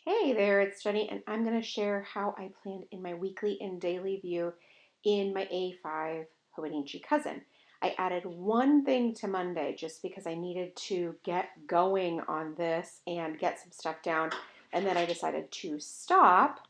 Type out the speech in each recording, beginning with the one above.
Hey there, it's Jenny, and I'm going to share how I planned in my weekly and daily view in my A5 Hobonichi Cousin. I added one thing to Monday just because I needed to get going on this and get some stuff down, and then I decided to stop.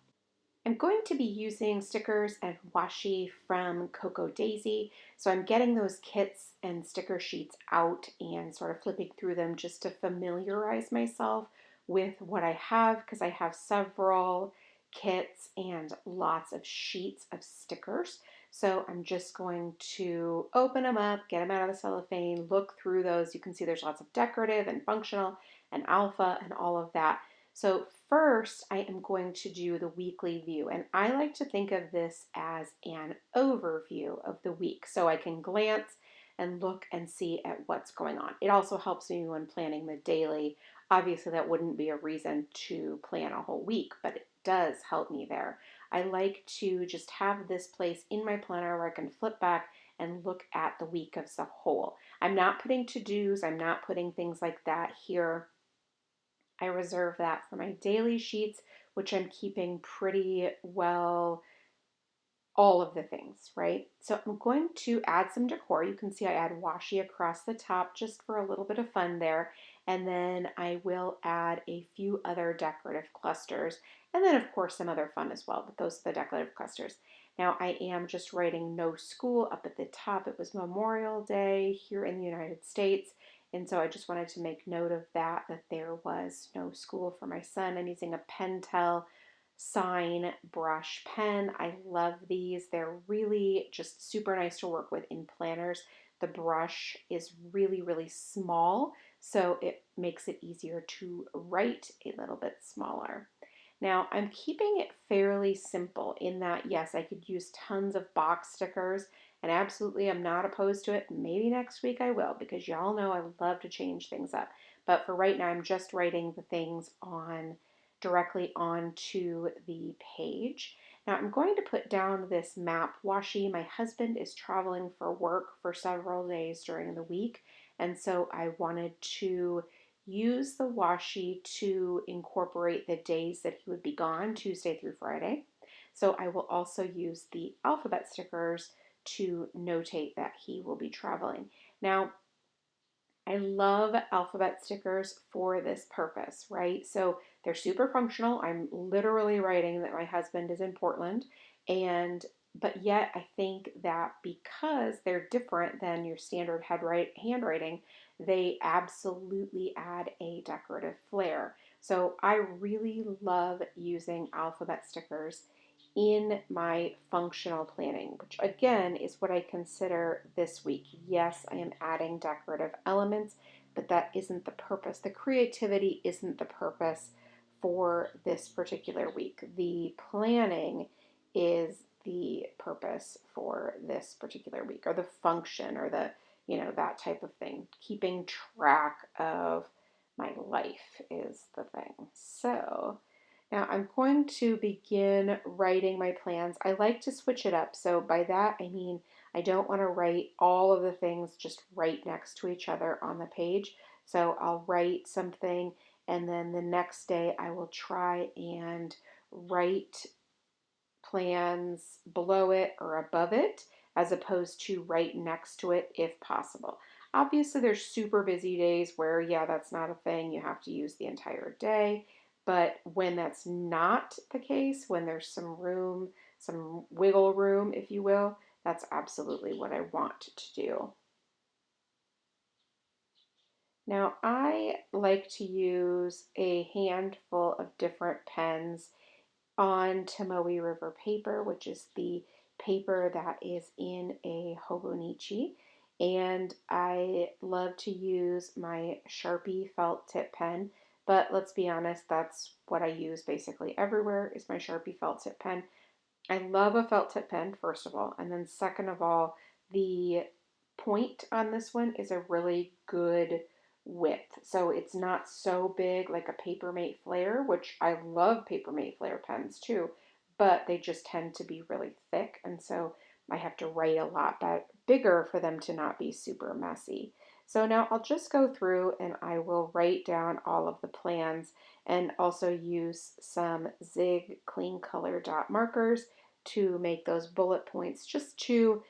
I'm going to be using stickers and washi from Coco Daisy. So I'm getting those kits and sticker sheets out and sort of flipping through them just to familiarize myself with what I have because I have several kits and lots of sheets of stickers. So I'm just going to open them up, get them out of the cellophane, look through those. You can see there's lots of decorative and functional and alpha and all of that. So first, I am going to do the weekly view, and I like to think of this as an overview of the week, so I can glance and look and see at what's going on. It also helps me when planning the daily. Obviously, that wouldn't be a reason to plan a whole week, but it does help me there. I like to just have this place in my planner where I can flip back and look at the week as a whole. I'm not putting to-dos, I'm not putting things like that here. I reserve that for my daily sheets, which I'm keeping pretty well, all of the things, right? So I'm going to add some decor. You can see I add washi across the top just for a little bit of fun there. And then I will add a few other decorative clusters. And then of course some other fun as well, but those are the decorative clusters. Now I am just writing no school up at the top. It was Memorial Day here in the United States. And so I just wanted to make note of that there was no school for my son. I'm using a Pentel sign brush pen. I love these. They're really just super nice to work with in planners. The brush is really, really small, so it makes it easier to write a little bit smaller. Now, I'm keeping it fairly simple in that, yes, I could use tons of box stickers, and absolutely I'm not opposed to it. Maybe next week I will, because y'all know I love to change things up. But for right now, I'm just writing the things on directly onto the page. Now I'm going to put down this map washi. My husband is traveling for work for several days during the week, and so I wanted to use the washi to incorporate the days that he would be gone, Tuesday through Friday. So I will also use the alphabet stickers to notate that he will be traveling. Now, I love alphabet stickers for this purpose, right? So they're super functional. I'm literally writing that my husband is in Portland, and but yet I think that because they're different than your standard handwriting, they absolutely add a decorative flair. So I really love using alphabet stickers in my functional planning, which again is what I consider this week. Yes, I am adding decorative elements, but that isn't the purpose. The creativity isn't the purpose for this particular week. The planning is the purpose for this particular week, or the function, or that type of thing. Keeping track of my life is the thing. So, now I'm going to begin writing my plans. I like to switch it up. So by that I mean I don't want to write all of the things just right next to each other on the page. So I'll write something and then the next day I will try and write plans below it or above it as opposed to right next to it if possible. Obviously, there's super busy days where, yeah, that's not a thing. You have to use the entire day. But when that's not the case, when there's some room, some wiggle room, if you will, that's absolutely what I want to do. Now, I like to use a handful of different pens on Tomoe River paper, which is the paper that is in a Hobonichi. And I love to use my Sharpie felt tip pen, but let's be honest, that's what I use basically everywhere is my Sharpie felt tip pen. I love a felt tip pen, first of all, and then second of all, the point on this one is a really good width. So it's not so big like a Papermate Flare, which I love Papermate Flare pens too, but they just tend to be really thick, and so I have to write a lot bigger for them to not be super messy. So now I'll just go through and I will write down all of the plans and also use some Zig clean color dot markers to make those bullet points just to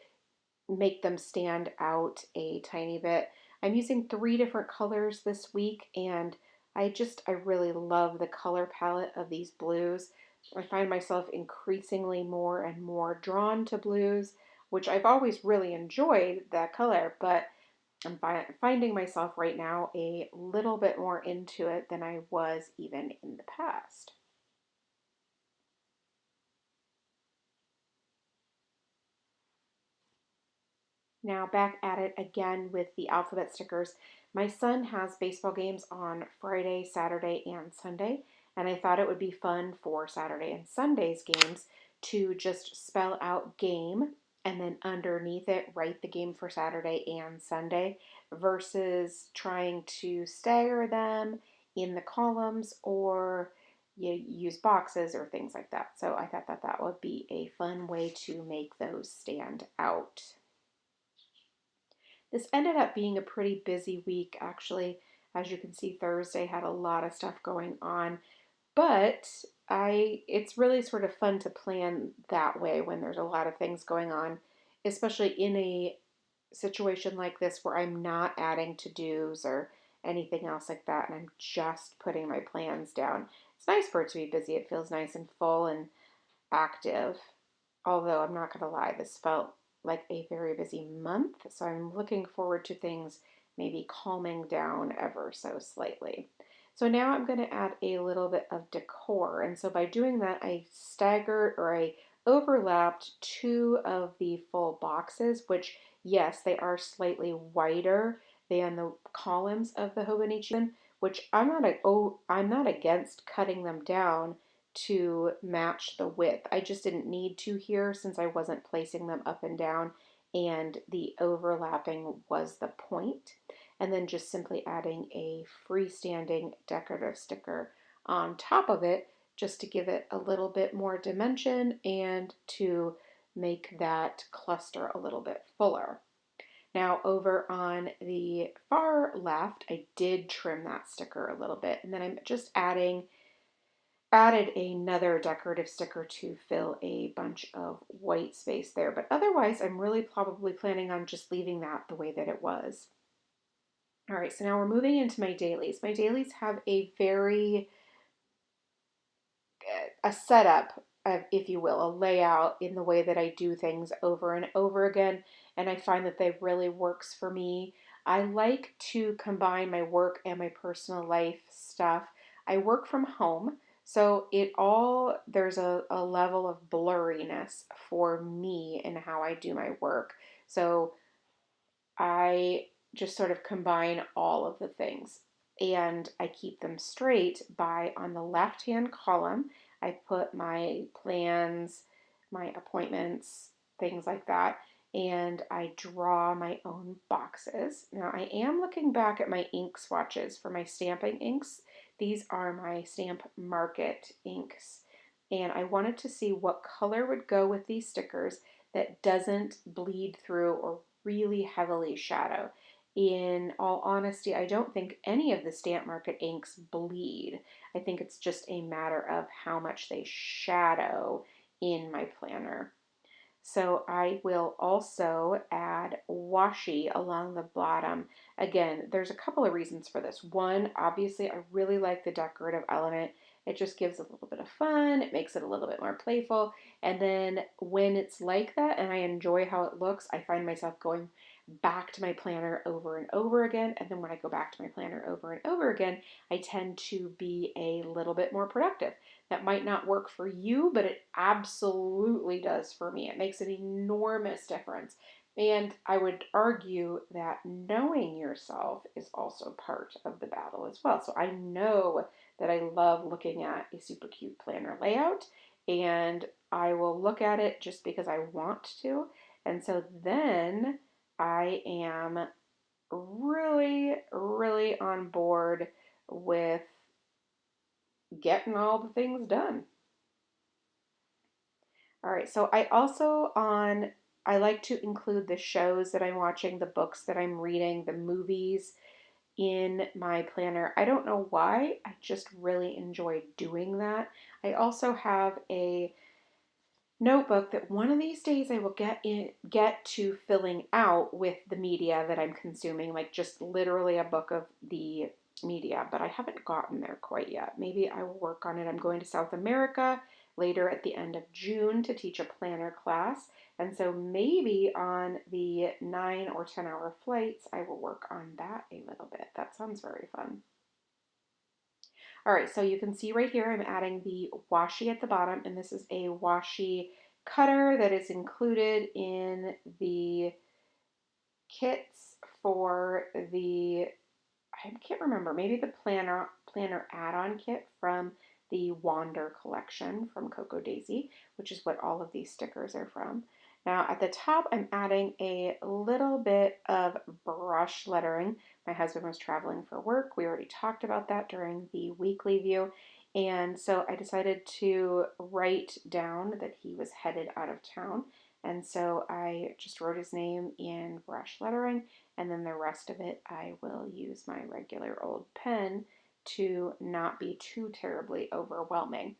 make them stand out a tiny bit. I'm using 3 different colors this week and I really love the color palette of these blues. I find myself increasingly more and more drawn to blues, which I've always really enjoyed that color, but I'm finding myself right now a little bit more into it than I was even in the past. Now back at it again with the alphabet stickers. My son has baseball games on Friday, Saturday, and Sunday, and I thought it would be fun for Saturday and Sunday's games to just spell out game and then underneath it write the game for Saturday and Sunday versus trying to stagger them in the columns or you use boxes or things like that. So I thought that that would be a fun way to make those stand out. This ended up being a pretty busy week, actually. As you can see, Thursday had a lot of stuff going on, but it's really sort of fun to plan that way when there's a lot of things going on, especially in a situation like this where I'm not adding to-dos or anything else like that, and I'm just putting my plans down. It's nice for it to be busy. It feels nice and full and active. Although I'm not going to lie, this felt like a very busy month, so I'm looking forward to things maybe calming down ever so slightly. So now I'm going to add a little bit of decor, and so by doing that, I staggered or I overlapped 2 of the full boxes, which yes, they are slightly wider than the columns of the Hobonichi, which I'm not against cutting them down to match the width. I just didn't need to here since I wasn't placing them up and down and the overlapping was the point. And then just simply adding a freestanding decorative sticker on top of it just to give it a little bit more dimension and to make that cluster a little bit fuller. Now over on the far left, I did trim that sticker a little bit and then I'm just added another decorative sticker to fill a bunch of white space there. But otherwise, I'm really probably planning on just leaving that the way that it was. All right, so now we're moving into my dailies. My dailies have a very, a setup, if you will, a layout in the way that I do things over and over again. And I find that they really works for me. I like to combine my work and my personal life stuff. I work from home, so there's a level of blurriness for me in how I do my work. So I just sort of combine all of the things and I keep them straight by on the left hand column, I put my plans, my appointments, things like that, and I draw my own boxes. Now I am looking back at my ink swatches for my stamping inks. These are my Stamp Market inks. And I wanted to see what color would go with these stickers that doesn't bleed through or really heavily shadow. In all honesty, I don't think any of the Stamp Market inks bleed. I think it's just a matter of how much they shadow in my planner. So I will also add washi along the bottom. Again, there's a couple of reasons for this. One, obviously, I really like the decorative element. It just gives a little bit of fun. It makes it a little bit more playful. And then when it's like that and I enjoy how it looks, I find myself going back to my planner over and over again. And then when I go back to my planner over and over again, I tend to be a little bit more productive. That might not work for you, but it absolutely does for me. It makes an enormous difference. And I would argue that knowing yourself is also part of the battle as well. So I know that I love looking at a super cute planner layout, and I will look at it just because I want to. And so then I am really, really on board with getting all the things done. All right, so I like to include the shows that I'm watching, the books that I'm reading, the movies in my planner. I don't know why, I just really enjoy doing that. I also have a notebook that one of these days I will get to filling out with the media that I'm consuming, like just literally a book of the media, but I haven't gotten there quite yet. Maybe I will work on it. I'm going to South America later at the end of June to teach a planner class, and so maybe on the 9 or 10 hour flights I will work on that a little bit. That sounds very fun. All right, so you can see right here I'm adding the washi at the bottom, and this is a washi cutter that is included in the kits for the, I can't remember, maybe the planner add-on kit from the Wander collection from Coco Daisy, which is what all of these stickers are from. Now at the top, I'm adding a little bit of brush lettering. My husband was traveling for work. We already talked about that during the weekly view. And so I decided to write down that he was headed out of town. And so I just wrote his name in brush lettering, and then the rest of it I will use my regular old pen to not be too terribly overwhelming.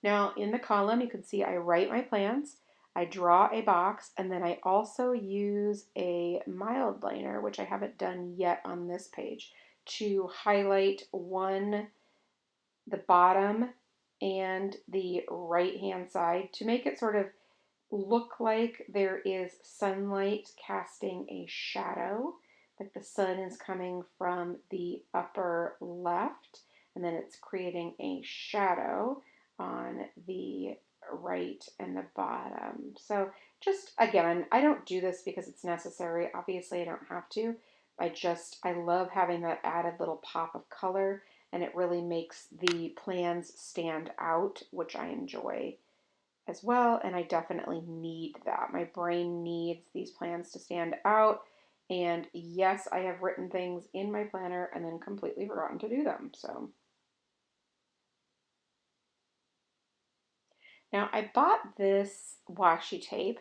Now in the column you can see I write my plans, I draw a box, and then I also use a mild liner, which I haven't done yet on this page, to highlight the bottom and the right hand side to make it sort of look like there is sunlight casting a shadow, like the sun is coming from the upper left, and then it's creating a shadow on the right and the bottom. So just again, I don't do this because it's necessary. Obviously, I don't have to. I love having that added little pop of color, and it really makes the plans stand out, which I enjoy as well, and I definitely need that. My brain needs these plans to stand out, and yes, I have written things in my planner and then completely forgotten to do them. So now I bought this washi tape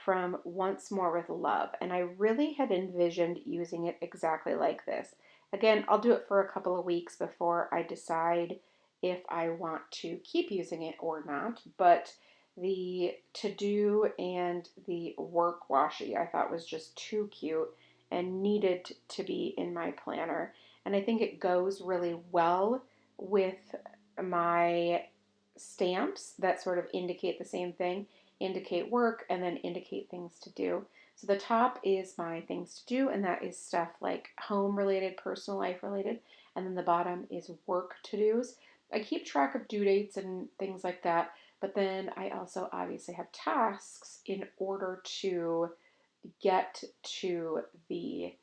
from Once More with Love, and I really had envisioned using it exactly like this. Again, I'll do it for a couple of weeks before I decide if I want to keep using it or not, but the to-do and the work washi I thought was just too cute and needed to be in my planner. And I think it goes really well with my stamps that sort of indicate the same thing, indicate work, and then indicate things to do. So the top is my things to do, and that is stuff like home related, personal life related, and then the bottom is work to dos. I keep track of due dates and things like that, but then I also obviously have tasks in order to get to the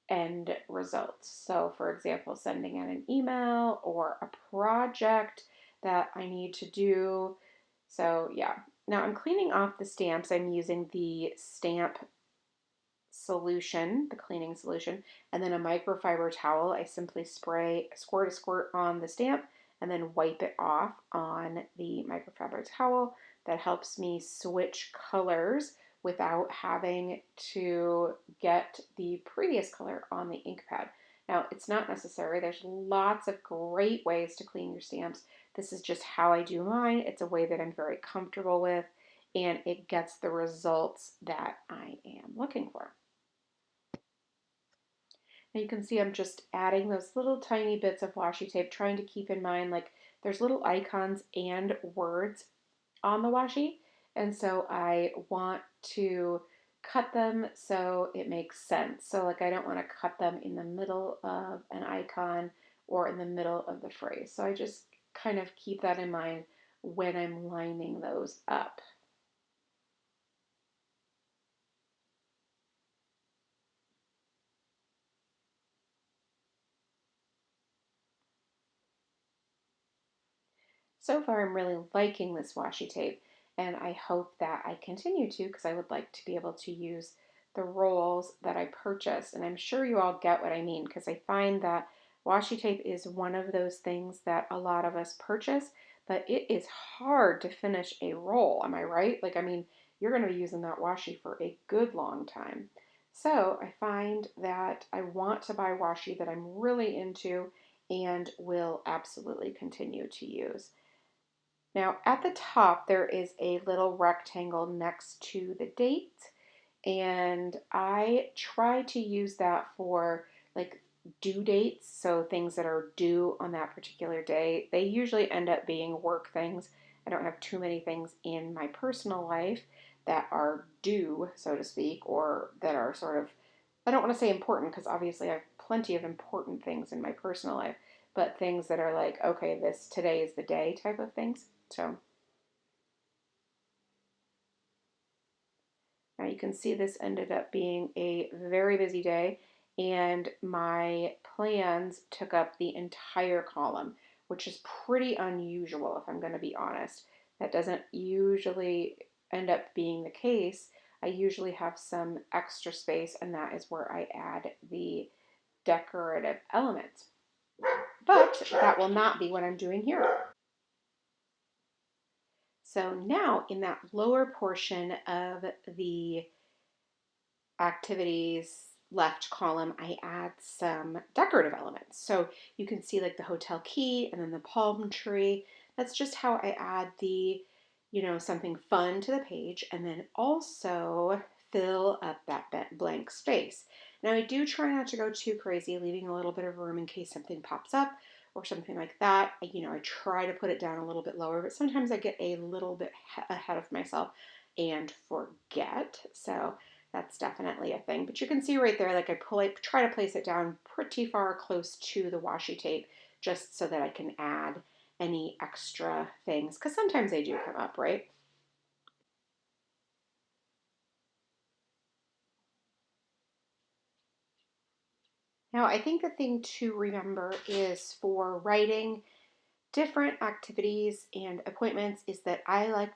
end results. So, for example, sending out an email or a project that I need to do. So, yeah. Now I'm cleaning off the stamps. I'm using the stamp solution, the cleaning solution, and then a microfiber towel. I simply squirt a squirt on the stamp and then wipe it off on the microfiber towel. That helps me switch colors without having to get the previous color on the ink pad. Now, it's not necessary. There's lots of great ways to clean your stamps. This is just how I do mine. It's a way that I'm very comfortable with, and it gets the results that I am looking for. Now you can see I'm just adding those little tiny bits of washi tape, trying to keep in mind like there's little icons and words on the washi, and so I want to cut them so it makes sense. So like I don't want to cut them in the middle of an icon or in the middle of the phrase. So I just kind of keep that in mind when I'm lining those up. So far, I'm really liking this washi tape, and I hope that I continue to because I would like to be able to use the rolls that I purchased. And I'm sure you all get what I mean because I find that washi tape is one of those things that a lot of us purchase, but it is hard to finish a roll. Am I right? Like, I mean, you're going to be using that washi for a good long time. So I find that I want to buy washi that I'm really into and will absolutely continue to use. Now at the top there is a little rectangle next to the date, and I try to use that for like due dates, so things that are due on that particular day. They usually end up being work things. I don't have too many things in my personal life that are due, so to speak, or that are sort of, I don't want to say important because obviously I have plenty of important things in my personal life, but things that are like, okay, this today is the day type of things. So now you can see this ended up being a very busy day, and my plans took up the entire column, which is pretty unusual if I'm going to be honest. That doesn't usually end up being the case. I usually have some extra space, and that is where I add the decorative elements. But that will not be what I'm doing here. So now in that lower portion of the activities left column, I add some decorative elements. So you can see like the hotel key and then the palm tree. That's just how I add the, something fun to the page, and then also fill up that blank space. Now I do try not to go too crazy, leaving a little bit of room in case something pops up or something like that. I try to put it down a little bit lower, but sometimes I get a little bit ahead of myself and forget. So that's definitely a thing. But you can see right there, like I try to place it down pretty far close to the washi tape just so that I can add any extra things, because sometimes they do come up, right? Now, I think the thing to remember is for writing different activities and appointments is that I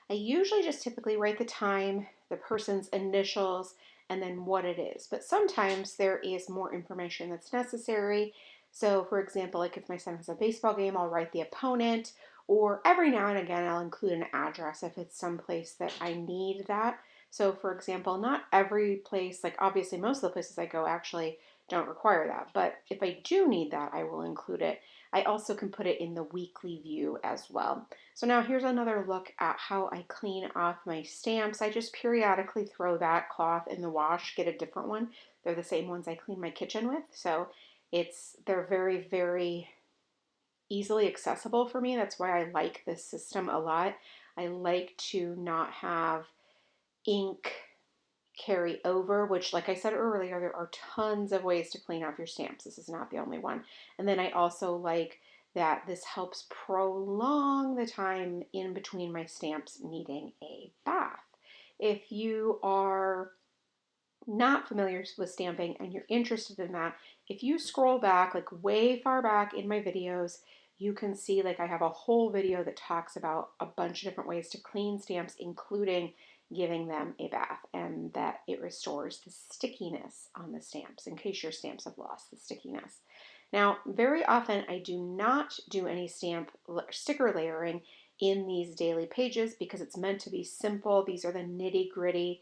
usually just typically write the time, the person's initials, and then what it is. But sometimes there is more information that's necessary. So, for example, like if my son has a baseball game, I'll write the opponent, or every now and again, I'll include an address if it's someplace that I need that. So, for example, not every place, like obviously most of the places I go actually don't require that, but if I do need that, I will include it. I also can put it in the weekly view as well. So now here's another look at how I clean off my stamps. I just periodically throw that cloth in the wash, get a different one. They're the same ones I clean my kitchen with. So they're very, very easily accessible for me. That's why I like this system a lot. I like to not have ink carry over, which, like I said earlier, there are tons of ways to clean off your stamps. This is not the only one. And then I also like that this helps prolong the time in between my stamps needing a bath. If you are not familiar with stamping and you're interested in that, if you scroll back, like way far back in my videos, you can see like I have a whole video that talks about a bunch of different ways to clean stamps, including giving them a bath, and that it restores the stickiness on the stamps in case your stamps have lost the stickiness. Now, very often I do not do any sticker layering in these daily pages because it's meant to be simple. These are the nitty gritty.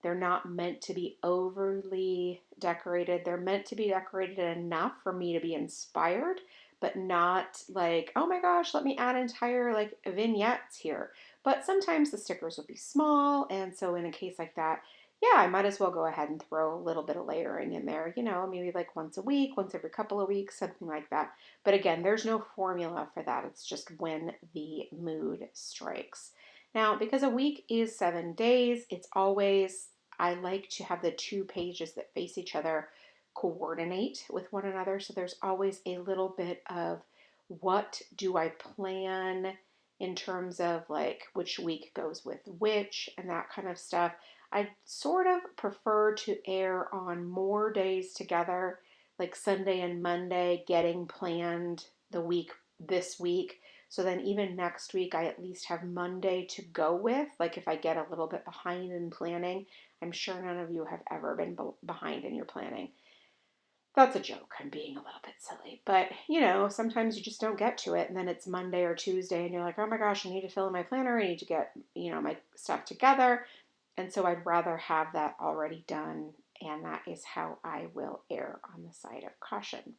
They're not meant to be overly decorated. They're meant to be decorated enough for me to be inspired, but not like, oh my gosh, let me add entire like vignettes here. But sometimes the stickers will be small, and so in a case like that, yeah, I might as well go ahead and throw a little bit of layering in there, maybe like once a week, once every couple of weeks, something like that. But again, there's no formula for that. It's just when the mood strikes. Now, because a week is 7 days, I like to have the two pages that face each other coordinate with one another. So there's always a little bit of what do I plan in terms of like which week goes with which and that kind of stuff. I sort of prefer to err on more days together, like Sunday and Monday, getting planned this week. So then even next week, I at least have Monday to go with. Like if I get a little bit behind in planning, I'm sure none of you have ever been behind in your planning. That's a joke. I'm being a little bit silly. But, sometimes you just don't get to it. And then it's Monday or Tuesday and you're like, oh my gosh, I need to fill in my planner. I need to get, my stuff together. And so I'd rather have that already done. And that is how I will err on the side of caution.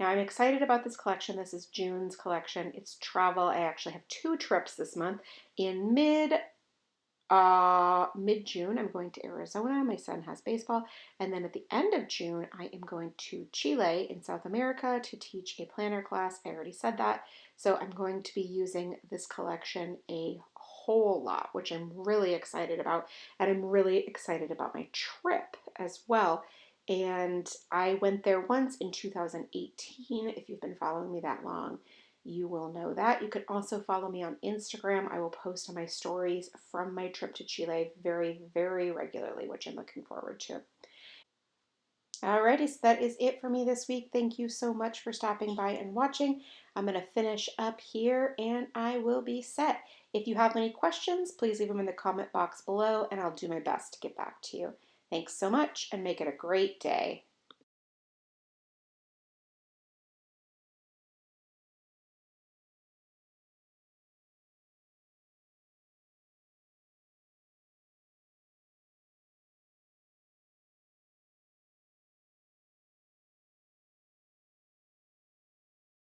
Now, I'm excited about this collection. This is June's collection. It's travel. I actually have 2 trips this month. In mid-June, I'm going to Arizona. My son has baseball. And then at the end of June, I am going to Chile in South America to teach a planner class. I already said that. So I'm going to be using this collection a whole lot, which I'm really excited about. And I'm really excited about my trip as well. And I went there once in 2018, if you've been following me that long you will know that. You can also follow me on Instagram. I will post on my stories from my trip to Chile very, very regularly, which I'm looking forward to. Alrighty, so that is it for me this week. Thank you so much for stopping by and watching. I'm going to finish up here and I will be set. If you have any questions, please leave them in the comment box below and I'll do my best to get back to you. Thanks so much and make it a great day.